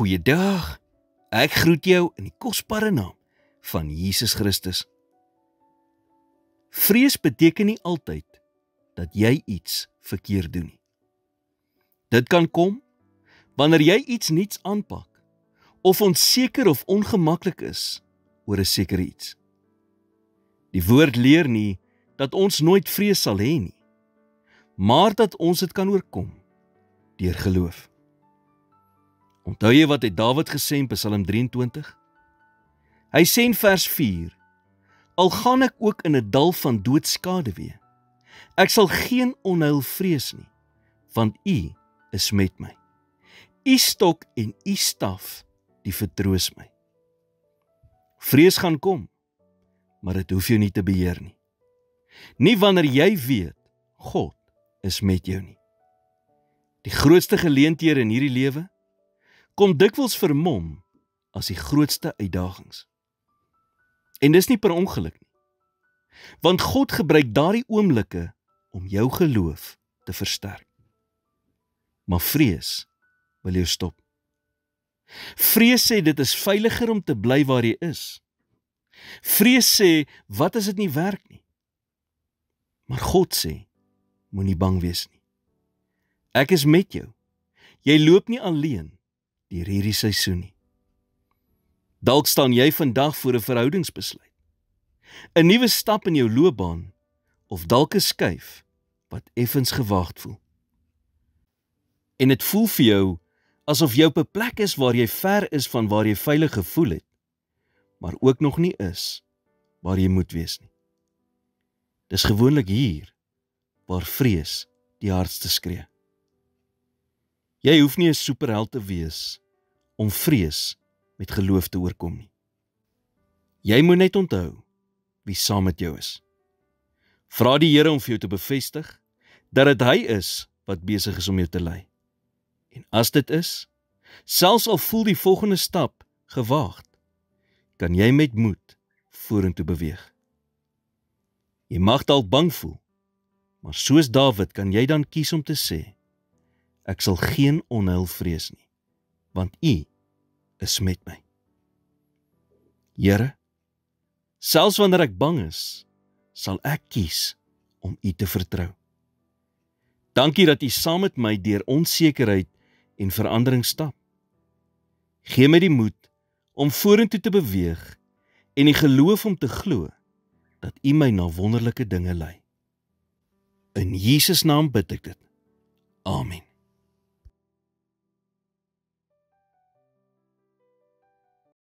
Goeiedag, ek groet jou in die kosbare naam van Jesus Christus. Vrees beteken nie altyd dat jy iets verkeerd doen nie. Dit kan kom wanneer jy iets nuuts aanpak of onseker of ongemaklik is oor 'n sekere iets. Die woord leer nie dat ons nooit vrees sal hê nie, maar dat ons dit kan oorkom deur geloof. Onthou jy wat het Dawid gesê in Psalm 23? Hy sê in vers 4: Al gaan ek ook in 'n dal van doodskaduwee, ek sal geen onheil vrees nie, want U is met my. U stok en U staf, die vertroos my. Vrees gaan kom, maar dit hoef jou nie te beheer nie. Nie wanneer jy weet, God is met jou nie. Die grootste geleenthede in hierdie lewe kom dikwels vermom as die grootste uitdagings. En dis nie per ongeluk nie, want God gebruik daardie oomblikke om jou geloof te versterk. Maar vrees wil jou stop. Vrees sê dit is veiliger om te bly waar jy is. Vrees sê, wat as dit nie werk nie? Maar God sê, moenie bang wees nie. Ek is met jou. Jy loop nie alleen deur hierdie seisoen nie. Dalk staan jy vandag voor 'n verhoudingsbesluit, 'n nuwe stap in jou loopbaan, of dalk 'n skuif wat effens gewaagd voel. En dit voel vir jou asof jy op 'n plek is waar jy ver is van waar jy veilig gevoel het, maar ook nog nie is waar jy moet wees nie. Dis gewoonlik hier waar vrees die hardste skree. Jy hoef nie 'n superheld te wees om vrees met geloof te oorkom nie. Jy moet net onthou wie saam met jou is. Vra die Here om vir jou te bevestig dat dit Hy is wat besig is om jou te lei. En as dit is, selfs al voel die volgende stap gewaagd, kan jy met moed vorentoe beweeg. Jy mag dalk bang voel, maar soos Dawid kan jy dan kies om te sê: Ek sal geen onheil vrees nie, want U is met my. Here, selfs wanneer ek bang is, sal ek kies om U te vertrou. Dankie dat U saam met my deur onsekerheid en verandering stap. Gee my die moed om vorentoe te beweeg en die geloof om te glo dat U my na wonderlike dinge lei. In Jesus naam bid ek dit. Amen.